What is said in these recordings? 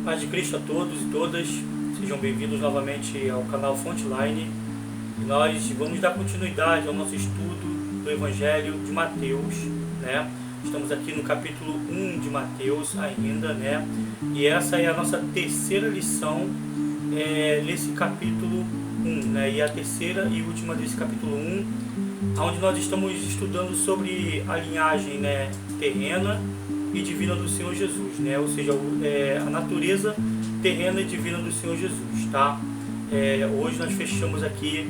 Paz de Cristo a todos e todas, sejam bem-vindos novamente ao canal Frontline. E nós vamos dar continuidade ao nosso estudo do Evangelho de Mateus, né? Estamos aqui no capítulo 1 de Mateus ainda, né? E essa é a nossa terceira lição nesse capítulo 1, né? E a terceira e última desse capítulo 1, onde nós estamos estudando sobre a linhagem, né, terrena e divina do Senhor Jesus, né? Ou seja, a natureza terrena e divina do Senhor Jesus, tá? Hoje nós fechamos aqui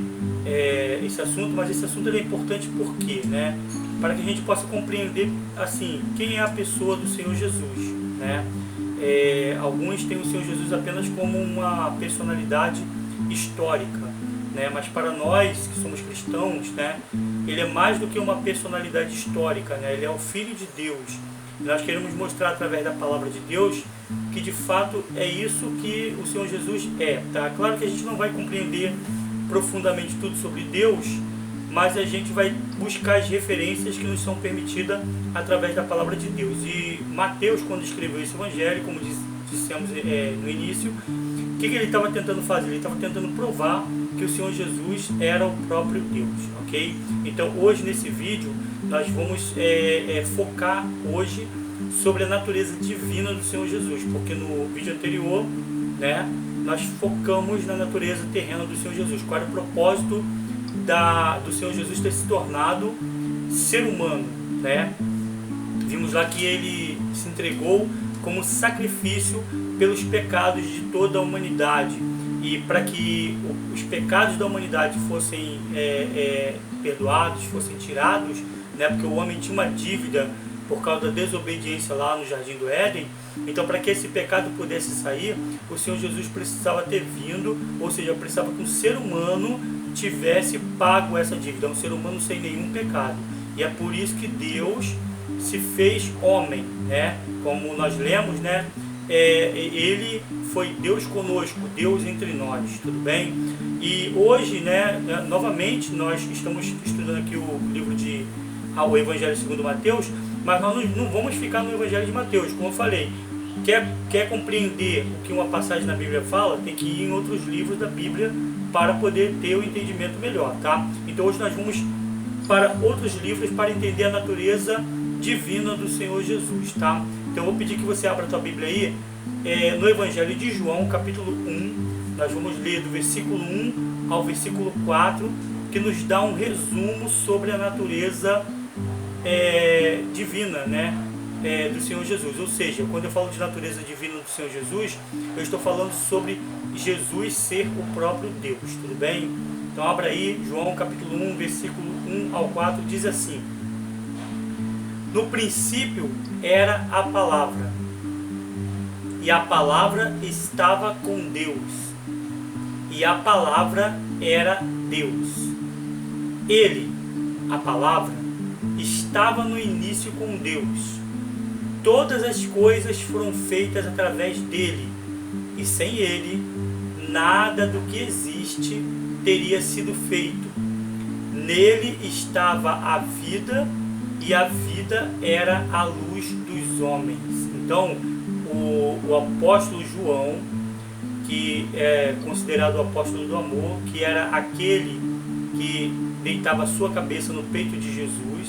esse assunto, mas esse assunto é importante porque, né? Para que a gente possa compreender, assim, quem é a pessoa do Senhor Jesus, né? Alguns têm o Senhor Jesus apenas como uma personalidade histórica, né? Mas para nós que somos cristãos, né, ele é mais do que uma personalidade histórica, né? Ele é o Filho de Deus. E nós queremos mostrar através da palavra de Deus que de fato é isso que o Senhor Jesus é, tá? Claro que a gente não vai compreender profundamente tudo sobre Deus, mas a gente vai buscar as referências que nos são permitidas através da palavra de Deus. E Mateus, quando escreveu esse evangelho, como dissemos no início, o que ele estava tentando fazer? Ele estava tentando provar que o Senhor Jesus era o próprio Deus, ok? Então hoje nesse vídeo nós vamos focar hoje sobre a natureza divina do Senhor Jesus, porque no vídeo anterior, né, nós focamos na natureza terrena do Senhor Jesus. Qual era o propósito do Senhor Jesus ter se tornado ser humano, né? Vimos lá que ele se entregou como sacrifício pelos pecados de toda a humanidade, e para que os pecados da humanidade fossem perdoados, fossem tirados, né? Porque o homem tinha uma dívida por causa da desobediência lá no Jardim do Éden. Então, para que esse pecado pudesse sair, o Senhor Jesus precisava ter vindo, ou seja, precisava que um ser humano tivesse pago essa dívida, um ser humano sem nenhum pecado. E é por isso que Deus se fez homem, né? Como nós lemos, né? Ele foi Deus conosco, Deus entre nós, tudo bem? E hoje, né, novamente, nós estamos estudando aqui o livro o Evangelho segundo Mateus, mas nós não vamos ficar no Evangelho de Mateus, como eu falei. Quer compreender o que uma passagem na Bíblia fala, tem que ir em outros livros da Bíblia para poder ter o entendimento melhor, tá? Então hoje nós vamos para outros livros para entender a natureza divina do Senhor Jesus, tá? Então eu vou pedir que você abra a tua Bíblia aí, no Evangelho de João, capítulo 1, nós vamos ler do versículo 1 ao versículo 4, que nos dá um resumo sobre a natureza divina, né, do Senhor Jesus. Ou seja, quando eu falo de natureza divina do Senhor Jesus, eu estou falando sobre Jesus ser o próprio Deus, tudo bem? Então abra aí, João capítulo 1, versículo 1 ao 4, diz assim: No princípio era a palavra, e a palavra estava com Deus, e a palavra era Deus. Ele, a palavra, estava no início com Deus. Todas as coisas foram feitas através dele, e sem ele, nada do que existe teria sido feito. Nele estava a vida, e a vida era a luz dos homens. Então, o apóstolo João, que é considerado o apóstolo do amor, que era aquele que deitava a sua cabeça no peito de Jesus,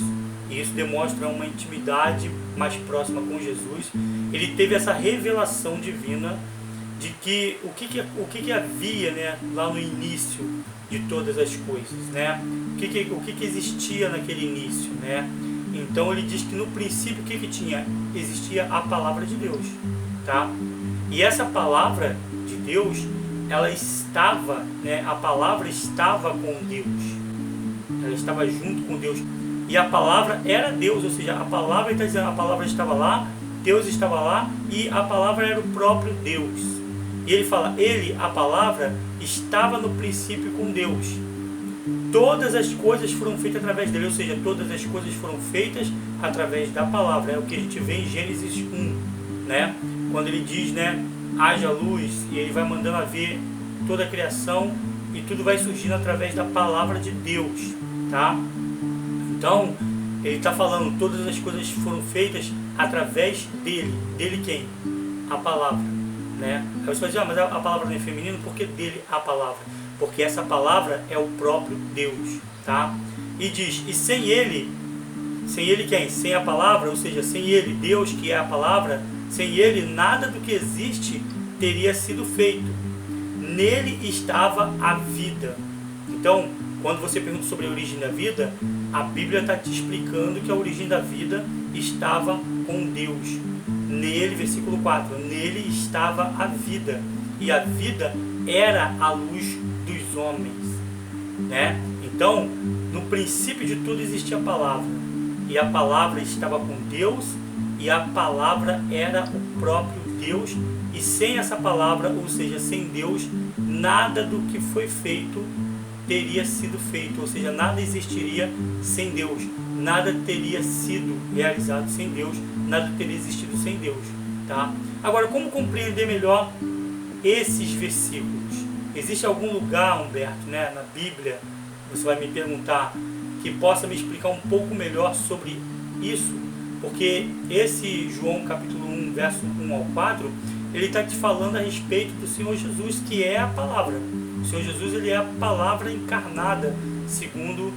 e isso demonstra uma intimidade mais próxima com Jesus. Ele teve essa revelação divina de que o que havia, né, lá no início de todas as coisas, né? O que existia naquele início, né? Então ele diz que no princípio o que tinha? Existia a palavra de Deus, tá? E essa palavra de Deus, ela estava, né? A palavra estava com Deus, ela estava junto com Deus, e a palavra era Deus, ou seja, a palavra está dizendo, a palavra estava lá, Deus estava lá, e a palavra era o próprio Deus. E ele fala, ele, a palavra, estava no princípio com Deus. Todas as coisas foram feitas através dele, ou seja, todas as coisas foram feitas através da palavra. É o que a gente vê em Gênesis 1, né? Quando ele diz, né, haja luz, e ele vai mandando haver toda a criação, e tudo vai surgindo através da palavra de Deus, tá? Então, Ele está falando, todas as coisas foram feitas através dele. Dele quem? A palavra, né? Aí você vai dizer, mas a palavra não é feminino, por que dele a palavra? Porque essa palavra é o próprio Deus, tá? E diz, e sem ele quem? Sem a palavra, ou seja, sem ele, Deus que é a palavra, sem ele nada do que existe teria sido feito. Nele estava a vida. Então, quando você pergunta sobre a origem da vida, a Bíblia está te explicando que a origem da vida estava com Deus. Nele, versículo 4, nele estava a vida, e a vida era a luz dos homens, né? Então, no princípio de tudo existia a palavra, e a palavra estava com Deus, e a palavra era o próprio Deus, e sem essa palavra, ou seja, sem Deus, nada do que foi feito teria sido feito, ou seja, nada existiria sem Deus, nada teria sido realizado sem Deus, nada teria existido sem Deus, tá? Agora, como compreender melhor esses versículos? Existe algum lugar, Humberto, né, na Bíblia, você vai me perguntar, que possa me explicar um pouco melhor sobre isso? Porque esse João capítulo 1, verso 1 ao 4, ele está te falando a respeito do Senhor Jesus, que é a palavra. O Senhor Jesus, ele é a palavra encarnada, segundo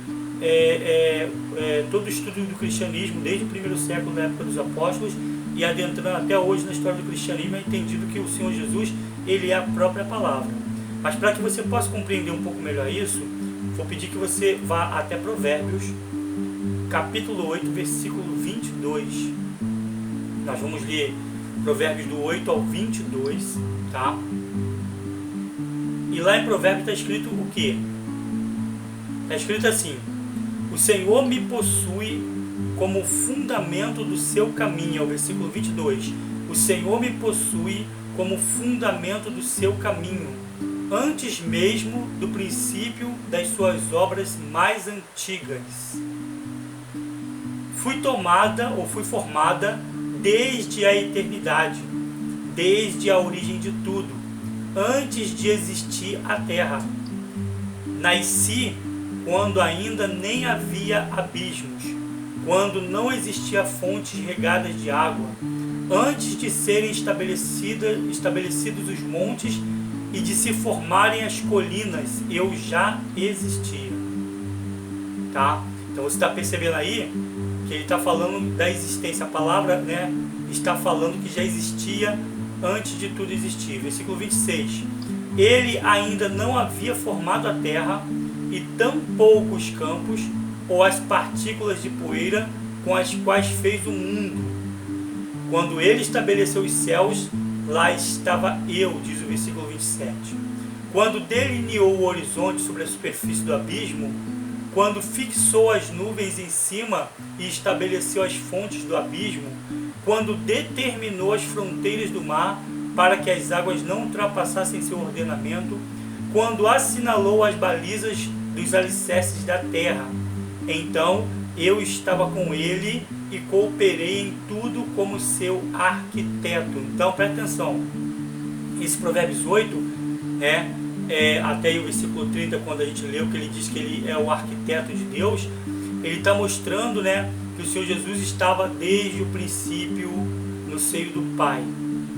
todo o estudo do cristianismo, desde o primeiro século, na época dos apóstolos, e adentrando até hoje na história do cristianismo, é entendido que o Senhor Jesus, ele é a própria palavra. Mas para que você possa compreender um pouco melhor isso, vou pedir que você vá até Provérbios, capítulo 8, versículo 22. Nós vamos ler Provérbios do 8 ao 22, tá? E lá em Provérbios está escrito o quê? Está escrito assim: o Senhor me possui como fundamento do seu caminho. É o versículo 22. O Senhor me possui como fundamento do seu caminho, antes mesmo do princípio das suas obras mais antigas. Fui tomada ou fui formada desde a eternidade, desde a origem de tudo, antes de existir a terra. Nasci quando ainda nem havia abismos, quando não existia fontes regadas de água, antes de serem estabelecidos os montes e de se formarem as colinas, eu já existia. Tá? Então você está percebendo aí que ele está falando da existência. A palavra, né, está falando que já existia antes de tudo existir. Versículo 26. Ele ainda não havia formado a terra, e tampouco os campos, ou as partículas de poeira com as quais fez o mundo. Quando ele estabeleceu os céus, lá estava eu, diz o versículo 27. Quando delineou o horizonte sobre a superfície do abismo, quando fixou as nuvens em cima e estabeleceu as fontes do abismo, quando determinou as fronteiras do mar para que as águas não ultrapassassem seu ordenamento, quando assinalou as balizas dos alicerces da terra, então eu estava com ele e cooperei em tudo como seu arquiteto. Então presta atenção, esse Provérbios 8, até aí o versículo 30, quando a gente leu que ele diz que ele é o arquiteto de Deus, ele está mostrando, né, que o Senhor Jesus estava desde o princípio no seio do Pai,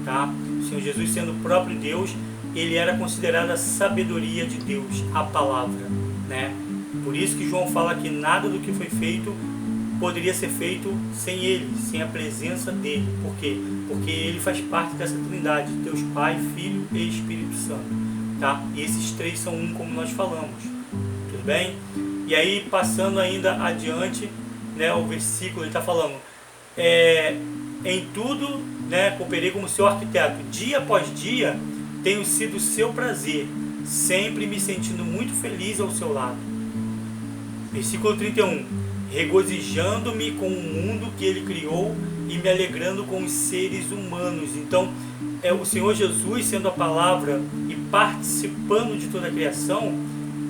tá? O Senhor Jesus, sendo o próprio Deus, ele era considerado a sabedoria de Deus, a palavra, né? Por isso que João fala que nada do que foi feito poderia ser feito sem ele, sem a presença dele. Por quê? Porque ele faz parte dessa trindade, Deus Pai, Filho e Espírito Santo, tá? E esses três são um, como nós falamos, tudo bem? E aí, passando ainda adiante, né, o versículo, ele está falando, em tudo, né, cooperei como seu arquiteto, dia após dia tenho sido seu prazer, sempre me sentindo muito feliz ao seu lado. Versículo 31, regozijando-me com o mundo que ele criou e me alegrando com os seres humanos. Então, o Senhor Jesus, sendo a palavra e participando de toda a criação,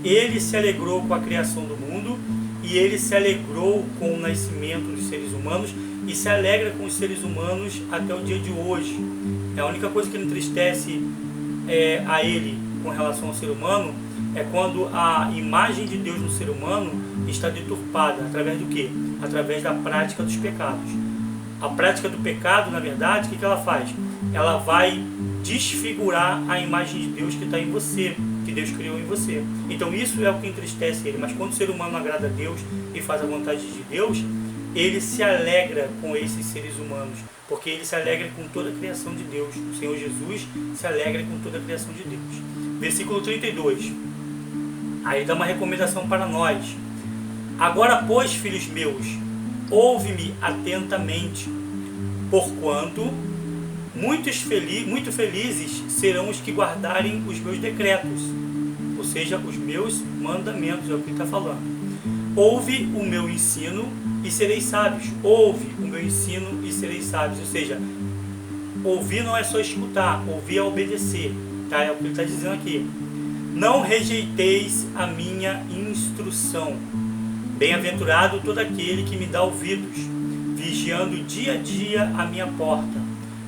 ele se alegrou com a criação do mundo e ele se alegrou com o nascimento dos seres humanos e se alegra com os seres humanos até o dia de hoje. A única coisa que entristece a ele com relação ao ser humano é quando a imagem de Deus no ser humano está deturpada. Através do quê? através da prática dos pecados. A prática do pecado, na verdade, o que ela faz? Ela vai desfigurar a imagem de Deus que está em você, que Deus criou em você. Então isso é o que entristece ele. Mas quando o ser humano agrada a Deus e faz a vontade de Deus, ele se alegra com esses seres humanos, porque ele se alegra com toda a criação de Deus. O Senhor Jesus se alegra com toda a criação de Deus. Versículo 32. Aí dá uma recomendação para nós. Agora, pois, filhos meus, ouve-me atentamente, porquanto muito felizes serão os que guardarem os meus decretos, ou seja, os meus mandamentos, é o que ele está falando. Ouve o meu ensino e sereis sábios. Ouve o meu ensino e sereis sábios. Ou seja, ouvir não é só escutar, ouvir é obedecer. Tá? É o que ele está dizendo aqui. Não rejeiteis a minha instrução. Bem-aventurado todo aquele que me dá ouvidos, vigiando dia a dia a minha porta,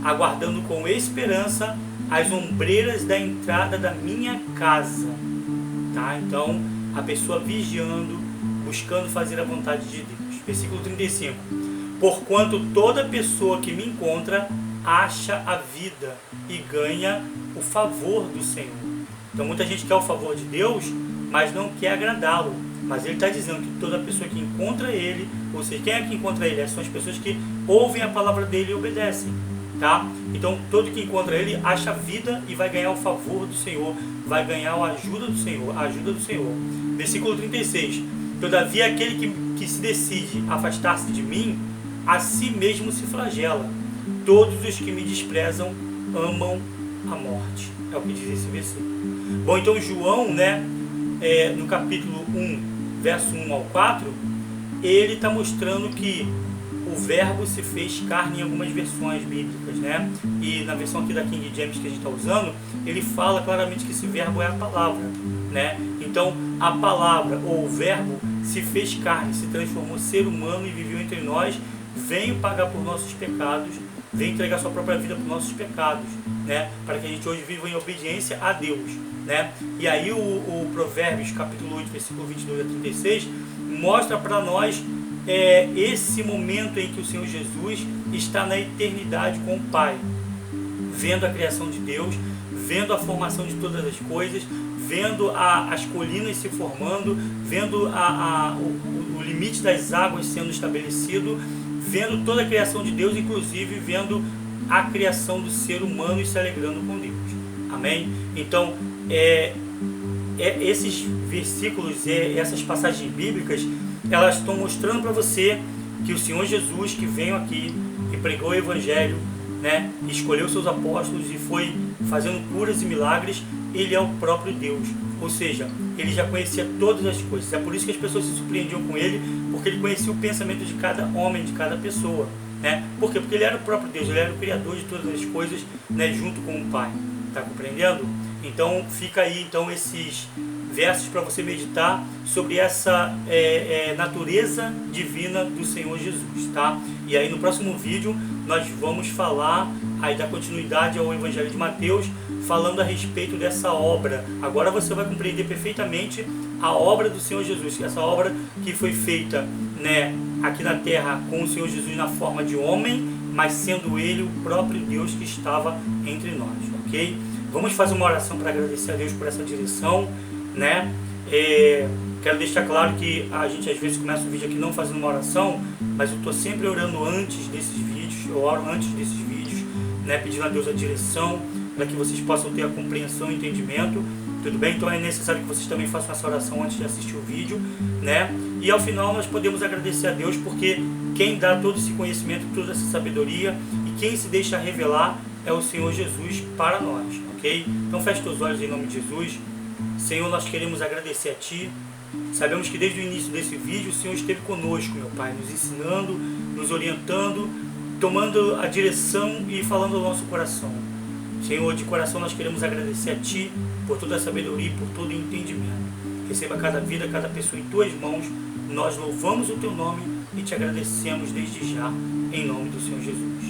aguardando com esperança as ombreiras da entrada da minha casa. Tá? Então, a pessoa vigiando, buscando fazer a vontade de Deus. Versículo 35. Porquanto toda pessoa que me encontra acha a vida e ganha o favor do Senhor. Então muita gente quer o favor de Deus, mas não quer agradá-lo. Mas ele está dizendo que toda pessoa que encontra ele, ou seja, quem é que encontra ele? São as pessoas que ouvem a palavra dele e obedecem. Tá? Então todo que encontra ele acha a vida e vai ganhar o favor do Senhor, vai ganhar a ajuda do Senhor. Versículo 36. Todavia aquele que se decide afastar-se de mim, a si mesmo se flagela. Todos os que me desprezam amam a morte. É o que diz esse versículo. Bom, então João, no capítulo 1, verso 1 ao 4, ele está mostrando que o verbo se fez carne em algumas versões bíblicas, né? E na versão aqui da King James que a gente está usando, ele fala claramente que esse verbo é a palavra, né? Então, a palavra ou o verbo se fez carne, se transformou ser humano e viveu entre nós, veio pagar por nossos pecados, veio entregar sua própria vida por nossos pecados, né? Para que a gente hoje viva em obediência a Deus, né? E aí o Provérbios, capítulo 8, versículo 22 a 36, mostra para nós esse momento em que o Senhor Jesus está na eternidade com o Pai, vendo a criação de Deus, vendo a formação de todas as coisas, vendo as colinas se formando, vendo o limite das águas sendo estabelecido, vendo toda a criação de Deus, inclusive vendo a criação do ser humano e se alegrando com Deus. Amém? Então, esses versículos, essas passagens bíblicas, elas estão mostrando para você que o Senhor Jesus, que veio aqui, que pregou o Evangelho, né, escolheu seus apóstolos e foi fazendo curas e milagres, ele é o próprio Deus. Ou seja, ele já conhecia todas as coisas. É por isso que as pessoas se surpreendiam com ele, porque ele conhecia o pensamento de cada homem, de cada pessoa, né? Por quê? Porque ele era o próprio Deus, ele era o Criador de todas as coisas, né, junto com o Pai. Está compreendendo? Então fica aí esses versos para você meditar sobre essa natureza divina do Senhor Jesus, tá? E aí no próximo vídeo nós vamos falar aí da continuidade ao Evangelho de Mateus, falando a respeito dessa obra. Agora você vai compreender perfeitamente a obra do Senhor Jesus, essa obra que foi feita, né, aqui na terra com o Senhor Jesus na forma de homem, mas sendo ele o próprio Deus que estava entre nós, ok? Vamos fazer uma oração para agradecer a Deus por essa direção, né? Quero deixar claro que a gente às vezes começa o vídeo aqui não fazendo uma oração, mas eu estou sempre orando antes desses vídeos, eu oro antes desses vídeos, né? Pedindo a Deus a direção, para que vocês possam ter a compreensão e entendimento, tudo bem? Então é necessário que vocês também façam essa oração antes de assistir o vídeo, né? E ao final nós podemos agradecer a Deus, porque quem dá todo esse conhecimento, toda essa sabedoria, e quem se deixa revelar é o Senhor Jesus para nós, ok? Então feche teus olhos em nome de Jesus. Senhor, nós queremos agradecer a Ti. Sabemos que desde o início desse vídeo o Senhor esteve conosco, meu Pai, nos ensinando, nos orientando, tomando a direção e falando ao nosso coração. Senhor, de coração nós queremos agradecer a Ti por toda a sabedoria e por todo o entendimento. Receba cada vida, cada pessoa em Tuas mãos. Nós louvamos o Teu nome e Te agradecemos desde já, em nome do Senhor Jesus.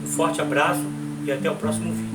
Um forte abraço e até o próximo vídeo.